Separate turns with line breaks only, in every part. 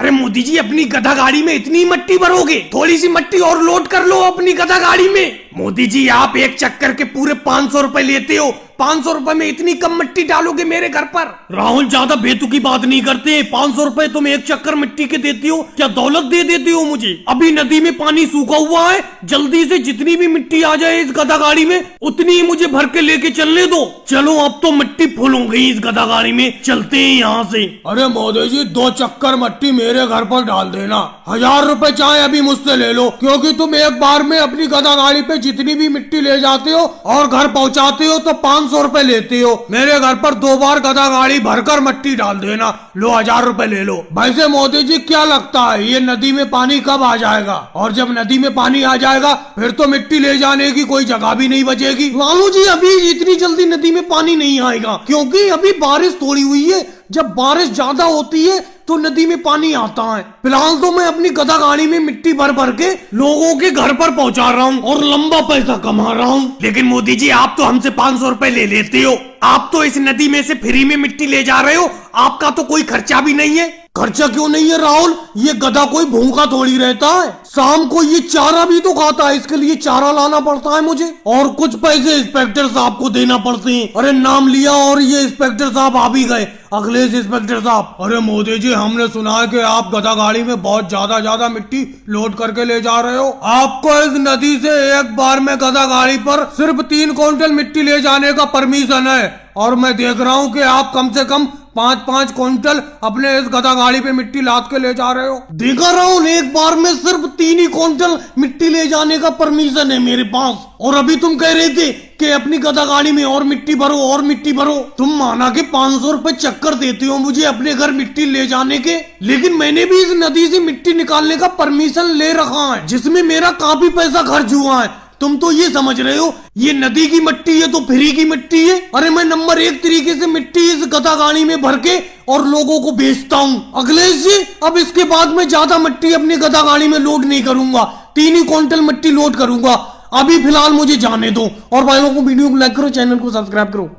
अरे मोदी जी, अपनी गधा गाड़ी में इतनी मट्टी भरोगे? थोड़ी सी मट्टी और लोड कर लो अपनी गधा गाड़ी में। मोदी जी, आप एक चक्कर के पूरे 500 रुपए लेते हो। 500 रुपए में इतनी कम मिट्टी डालोगे मेरे घर पर? राहुल, ज्यादा बेतुकी बात नहीं करते। 500 रुपए तुम एक चक्कर मिट्टी के देती हो, क्या दौलत दे देती हो मुझे? अभी नदी में पानी सूखा हुआ है, जल्दी से जितनी भी मिट्टी आ जाए इस गधा गाड़ी में उतनी ही मुझे भर के लेके चलने दो। चलो, अब तो मिट्टी फुल हो गई इस गधा गाड़ी में, चलते हैं यहाँ से।
अरे मोदी जी, 2 चक्कर मिट्टी मेरे घर पर डाल देना। 1000 रुपए चाहे अभी मुझसे ले लो, क्योंकि तुम एक बार में अपनी गधा गाड़ी पे जितनी भी मिट्टी ले जाते हो और घर पहुँचाते हो तो 500 रुपए लेते हो। मेरे घर पर 2 बार गधा गाड़ी भरकर मिट्टी डाल देना। लो, 1000 रुपए ले लो। वैसे मोदी जी, क्या लगता है ये नदी में पानी कब आ जाएगा? और जब नदी में पानी आ जाएगा फिर तो मिट्टी ले जाने की कोई जगह भी नहीं बचेगी। लालू जी, अभी इतनी जल्दी नदी में पानी नहीं आएगा, क्योंकि अभी बारिश थोड़ी हुई है। जब बारिश ज्यादा होती है तो नदी में पानी आता है। फिलहाल तो मैं अपनी गधा गाड़ी में मिट्टी भर भर के लोगों के घर पर पहुंचा रहा हूँ और लंबा पैसा कमा रहा हूँ।
लेकिन मोदी जी, आप तो हमसे 500 रुपए ले लेते हो। आप तो इस नदी में से फ्री में मिट्टी ले जा रहे हो, आपका तो कोई खर्चा भी नहीं है।
खर्चा क्यों नहीं है राहुल? ये गधा कोई भूखा थोड़ी रहता है। शाम को ये चारा भी तो खाता है, इसके लिए चारा लाना पड़ता है मुझे, और कुछ पैसे इंस्पेक्टर साहब को देना पड़ते हैं। अरे नाम लिया और ये इंस्पेक्टर साहब आ भी गए, अखिलेश इंस्पेक्टर साहब। अरे मोदी जी, हमने सुना है कि आप गधा गाड़ी में बहुत ज्यादा मिट्टी लोड करके ले जा रहे हो। आपको इस नदी से एक बार में गधा गाड़ी पर सिर्फ 3 क्विंटल मिट्टी ले जाने का परमिशन है, और मैं देख रहा हूँ कि आप कम से कम 5-5 क्विंटल अपने इस गधा गाड़ी पे मिट्टी लाद के ले जा रहे हो। देखा राहुल, एक बार में सिर्फ 3 ही क्विंटल मिट्टी ले जाने का परमिशन है मेरे पास, और अभी तुम कह रहे थे कि अपनी गधा गाड़ी में और मिट्टी भरो और मिट्टी भरो। तुम माना कि 500 रुपए चक्कर देते हो मुझे अपने घर मिट्टी ले जाने के, लेकिन मैंने भी इस नदी से मिट्टी निकालने का परमिशन ले रखा है, जिसमें मेरा काफी पैसा खर्च हुआ है। तुम तो ये समझ रहे हो ये नदी की मिट्टी है तो फ्री की मिट्टी है? अरे मैं नंबर 1 तरीके से मिट्टी इस गधा गाड़ी में भर के और लोगों को बेचता हूँ। अखिलेश जी, अब इसके बाद मैं ज्यादा मिट्टी अपनी गधा गाड़ी में लोड नहीं करूंगा, 3 ही क्विंटल मिट्टी लोड करूंगा। अभी फिलहाल मुझे जाने दो, और भाई लोगों को वीडियो को लाइक करो, चैनल को सब्सक्राइब करो।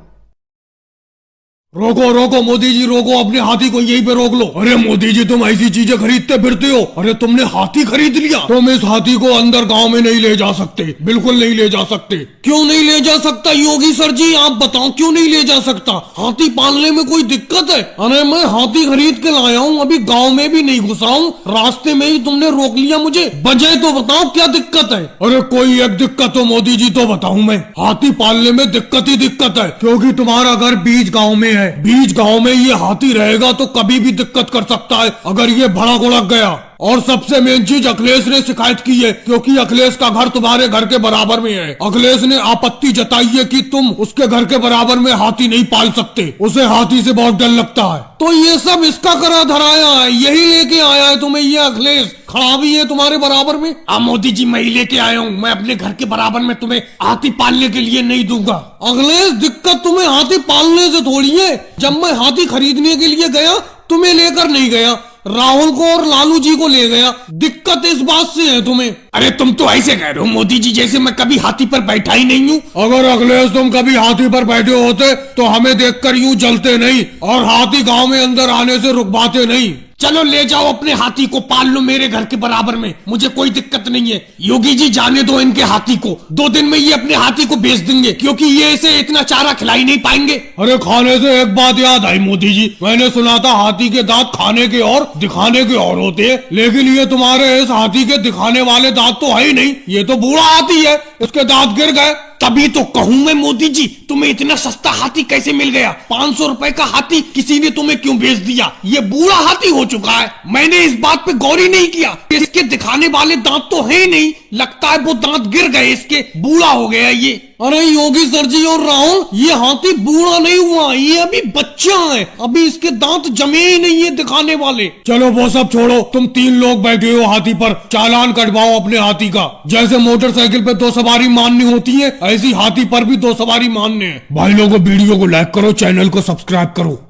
रोको रोको मोदी जी, रोको, अपने हाथी को यहीं पे रोक लो। अरे मोदी जी, तुम ऐसी चीजें खरीदते फिरते हो। अरे तुमने हाथी खरीद लिया, तुम इस हाथी को अंदर गांव में नहीं ले जा सकते, बिल्कुल नहीं ले जा सकते। क्यों नहीं ले जा सकता योगी सर जी, आप बताओ क्यों नहीं ले जा सकता? हाथी पालने में कोई दिक्कत है? अरे मैं हाथी खरीद के लाया हूँ, अभी गाँव में भी नहीं घुसा हूँ, रास्ते में ही तुमने रोक लिया मुझे। वजह तो बताओ क्या दिक्कत है? अरे कोई एक दिक्कत हो मोदी जी तो बताऊं मैं। हाथी पालने में दिक्कत ही दिक्कत है, क्योंकि तुम्हारा घर बीच गाँव में है। बीच गांव में ये हाथी रहेगा तो कभी भी दिक्कत कर सकता है अगर ये भड़क उड़क गया। और सबसे मेन चीज, अखिलेश ने शिकायत की है, क्योंकि अखिलेश का घर तुम्हारे घर के बराबर में है। अखिलेश ने आपत्ति जताई है कि तुम उसके घर के बराबर में हाथी नहीं पाल सकते, उसे हाथी से बहुत डर लगता है। तो ये सब इसका करा धराया है, यही लेके आया है तुम्हें ये अखिलेश, खड़ा भी है तुम्हारे बराबर में।
मोदी जी, मैं ही लेके आया हूँ, मैं अपने घर के बराबर में तुम्हें हाथी पालने के लिए नहीं दूंगा।
अखिलेश, दिक्कत तुम्हें हाथी पालने से थोड़ी है। जब मैं हाथी खरीदने के लिए गया तुम्हें लेकर नहीं गया, राहुल को और लालू जी को ले गया। दिक्कत इस बात से है तुम्हें।
अरे तुम तो ऐसे कह रहे हो मोदी जी जैसे मैं कभी हाथी पर बैठा ही नहीं हूँ।
अगर अखिलेश तुम कभी हाथी पर बैठे होते तो हमें देखकर यूं जलते नहीं, और हाथी गांव में अंदर आने से रुकवाते नहीं।
चलो ले जाओ अपने हाथी को, पाल लो मेरे घर के बराबर में, मुझे कोई दिक्कत नहीं है। योगी जी, जाने दो इनके हाथी को, 2 दिन में ये अपने हाथी को बेच देंगे, क्योंकि ये इसे इतना चारा खिला ही नहीं पाएंगे।
अरे खाने से एक बात याद आई मोदी जी, मैंने सुना था हाथी के दांत खाने के और दिखाने के और होते हैं, लेकिन ये तुम्हारे इस हाथी के दिखाने वाले दांत तो है ही नहीं, ये तो बूढ़ा हाथी है, इसके दांत गिर गए।
तभी तो कहूँ मैं मोदी जी, तुम्हें इतना सस्ता हाथी कैसे मिल गया? 500 रुपए का हाथी किसी ने तुम्हें क्यों बेच दिया? ये बूढ़ा हाथी हो चुका है। मैंने इस बात पे गौर ही नहीं किया, इसके दिखाने वाले दांत तो है ही नहीं, लगता है वो दांत गिर गए इसके, बूढ़ा हो गया ये।
अरे योगी सर जी और राहुल, ये हाथी बूढ़ा नहीं हुआ, ये अभी बच्चा है, अभी इसके दांत जमे ही नहीं है दिखाने वाले। चलो वो सब छोड़ो, तुम 3 लोग बैठे हो हाथी पर, चालान कटवाओ अपने हाथी का। जैसे मोटरसाइकिल पे 2 सवारी माननी होती है, ऐसी हाथी पर भी 2 सवारी मानने हैं। भाई लोगों, वीडियो को लाइक करो, चैनल को सब्सक्राइब करो।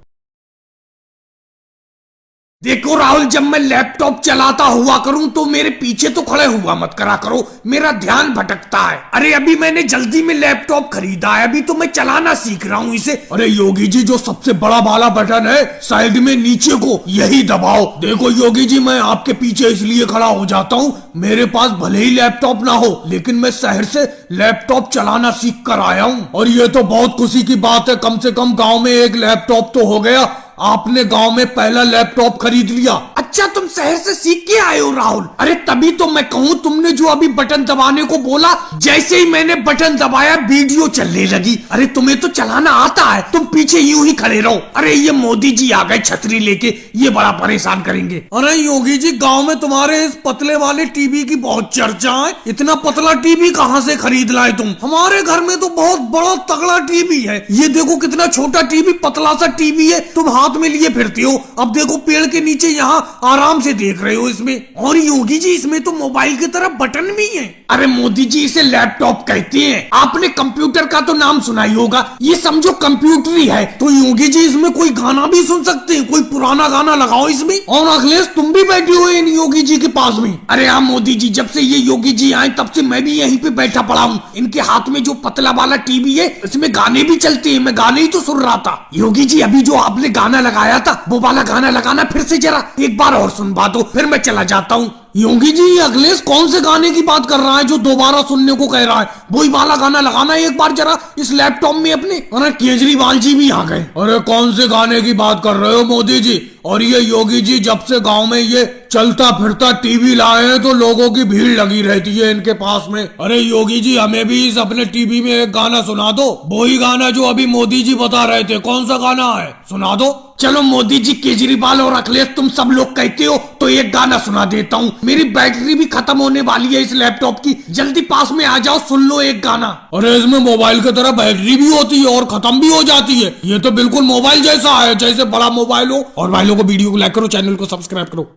देखो राहुल, जब मैं लैपटॉप चलाता हुआ करूं तो मेरे पीछे तो खड़े हुआ मत करा करो, मेरा ध्यान भटकता है। अरे अभी मैंने जल्दी में लैपटॉप खरीदा है, अभी तो मैं चलाना सीख रहा हूं इसे।
अरे योगी जी, जो सबसे बड़ा वाला बटन है साइड में नीचे को, यही दबाओ। देखो योगी जी, मैं आपके पीछे इसलिए खड़ा हो जाता हूँ, मेरे पास भले ही लैपटॉप ना हो, लेकिन मैं शहर से लैपटॉप चलाना सीख कर आया हूँ। और ये तो बहुत खुशी की बात है, कम से कम गाँव में एक लैपटॉप तो हो गया। आपने गांव में पहला लैपटॉप खरीद लिया।
अच्छा, तुम शहर से सीख के आए हो राहुल? अरे तभी तो मैं कहूँ, तुमने जो अभी बटन दबाने को बोला, जैसे ही मैंने बटन दबाया वीडियो चलने लगी। अरे तुम्हें तो चलाना आता है, तुम पीछे यूं ही खड़े रहो। अरे ये मोदी जी आ गए छतरी लेके, ये बड़ा परेशान करेंगे।
अरे योगी जी, गांव में तुम्हारे इस पतले वाले टीवी की बहुत चर्चा है। इतना पतला टीवी कहाँ से खरीद लाए तुम? हमारे घर में तो बहुत बड़ा तगड़ा टीवी है। ये देखो कितना छोटा टीवी, पतला सा टीवी है, तुम हाथ में लिए फिरते हो। अब देखो पेड़ के नीचे यहाँ आराम से देख रहे हो इसमें। और योगी जी, इसमें तो मोबाइल की तरह बटन भी है।
अरे मोदी जी, इसे लैपटॉप कहते हैं। आपने कंप्यूटर का तो नाम सुना ही होगा, ये समझो कंप्यूटर ही है।
तो योगी जी, इसमें कोई गाना भी सुन सकते हैं, कोई पुराना गाना लगाओ इसमें। और अखिलेश, तुम भी बैठे हो इन योगी जी के पास में?
अरे हाँ मोदी जी, जब से ये योगी जी आए तब से मैं भी यहीं पे बैठा पड़ा हूँ। इनके हाथ में जो पतला वाला टीवी है, इसमें गाने भी चलते हैं, मैं गाने ही तो सुन रहा था। योगी जी, अभी जो आपने गाना लगाया था, वो वाला गाना लगाना फिर से जरा, एक बार और सुनवा दो, फिर मैं चला जाता हूँ।
योगी जी, अखिलेश कौन से गाने की बात कर रहा है जो दोबारा सुनने को कह रहा है? वही वाला गाना लगाना एक बार जरा इस लैपटॉप में अपने। अरे केजरीवाल जी भी आ गए। अरे कौन से गाने की बात कर रहे हो मोदी जी? और ये योगी जी, जब से गांव में ये चलता फिरता टीवी लाए हैं तो लोगों की भीड़ लगी रहती है इनके पास में। अरे योगी जी, हमें भी इस अपने टीवी में एक गाना सुना दो, वही गाना जो अभी मोदी जी बता रहे थे। कौन सा गाना है, सुना दो।
चलो मोदी जी, केजरीवाल और अखिलेश, तुम सब लोग कहते हो तो एक गाना सुना देता हूँ। मेरी बैटरी भी खत्म होने वाली है इस लैपटॉप की, जल्दी पास में आ जाओ, सुन लो एक गाना।
अरे इसमें मोबाइल की तरह बैटरी भी होती है और खत्म भी हो जाती है। ये तो बिल्कुल मोबाइल जैसा है, जैसे बड़ा मोबाइल हो। और भाई लोगों को वीडियो को लाइक करो, चैनल को सब्सक्राइब करो।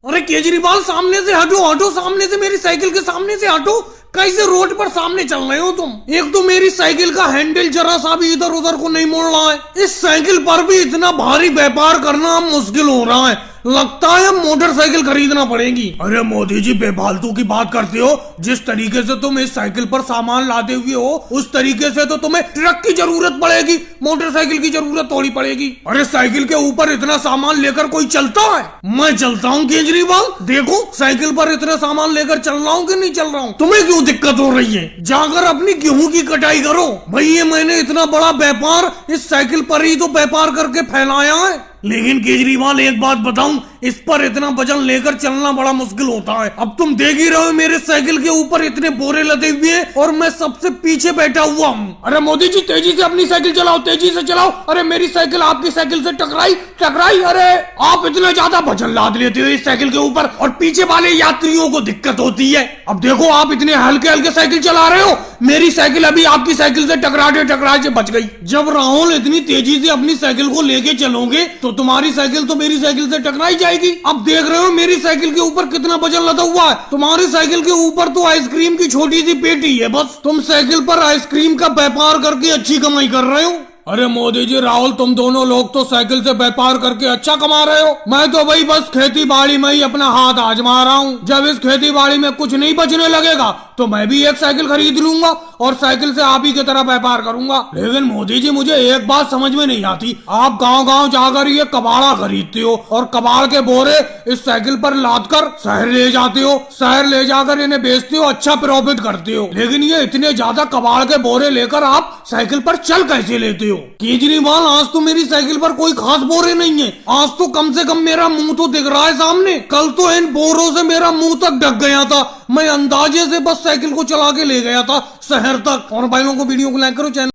अरे केजरीवाल, सामने से हटो, हटो सामने से, मेरी साइकिल के सामने से हटो। कैसे रोड पर सामने चल रहे हो तुम? एक तो मेरी साइकिल का हैंडल जरा सा भी इधर उधर को नहीं मोड़ रहा है। इस साइकिल पर भी इतना भारी व्यापार करना मुश्किल हो रहा है, लगता है अब मोटरसाइकिल खरीदना पड़ेगी।
अरे मोदी जी, बेफालतू की बात करते हो। जिस तरीके से तुम इस साइकिल पर सामान लादे हुए हो, उस तरीके से तो तुम्हें ट्रक की जरूरत पड़ेगी, मोटरसाइकिल की जरूरत थोड़ी पड़ेगी। अरे साइकिल के ऊपर इतना सामान लेकर कोई चलता है? मैं चलता हूँ केजरीवाल, देखो साइकिल पर इतना सामान लेकर चल रहा हूँ कि नहीं चल रहा हूँ। तुम्हें क्यों दिक्कत हो रही है? जाकर अपनी गेहूं की कटाई करो। भैया, मैंने इतना बड़ा व्यापार इस साइकिल पर ही तो व्यापार करके फैलाया है। लेकिन केजरीवाल, एक बात बताऊं, इस पर इतना वजन लेकर चलना बड़ा मुश्किल होता है। अब तुम देख ही रहे हो, मेरे साइकिल के ऊपर इतने बोरे लदे हुए हैं और मैं सबसे पीछे बैठा हुआ हूँ। अरे मोदी जी, तेजी से अपनी साइकिल चलाओ, तेजी से चलाओ। अरे मेरी साइकिल आपकी साइकिल से टकराई। अरे आप इतना ज्यादा वजन लाद लेते हो इस साइकिल के ऊपर और पीछे वाले यात्रियों को दिक्कत होती है। अब देखो, आप इतने हल्के हल्के साइकिल चला रहे हो, मेरी साइकिल अभी आपकी साइकिल से टकराते बच गई। जब राहुल इतनी तेजी से अपनी साइकिल को लेके चलोगे तो तुम्हारी साइकिल तो मेरी साइकिल से टकराई जाएगी। अब देख रहे हो मेरी साइकिल के ऊपर कितना वजन लदा हुआ है। तुम्हारी साइकिल के ऊपर तो आइसक्रीम की छोटी सी पेटी है बस। तुम साइकिल पर आइसक्रीम का व्यापार करके अच्छी कमाई कर रहे हो। अरे मोदी जी, राहुल, तुम दोनों लोग तो साइकिल से व्यापार करके अच्छा कमा रहे हो। मैं तो भाई बस खेती बाड़ी में ही अपना हाथ आजमा रहा हूँ। जब इस खेती बाड़ी में कुछ नहीं बचने लगेगा तो मैं भी एक साइकिल खरीद लूंगा और साइकिल से आप ही की तरह व्यापार करूंगा। लेकिन मोदी जी, मुझे एक बात समझ में नहीं आती, आप गांव गांव जाकर ये कबाड़ा खरीदते हो और कबाड़ के बोरे इस साइकिल पर लाद कर शहर ले जाते हो, शहर ले जाकर इन्हें बेचते हो, अच्छा प्रॉफिट करते हो। लेकिन ये इतने ज्यादा कबाड़ के बोरे लेकर आप साइकिल पर चल कैसे लेते हो? केजरीवाल, आज तो मेरी साइकिल पर कोई खास बोरे नहीं है, आज तो कम से कम मेरा मुंह तो दिख रहा है सामने। कल तो इन बोरों से मेरा मुंह तक ढक गया था, मैं अंदाजे से बस साइकिल को चला के ले गया था शहर तक। और भाइयों को वीडियो को लाइक करो, चैनल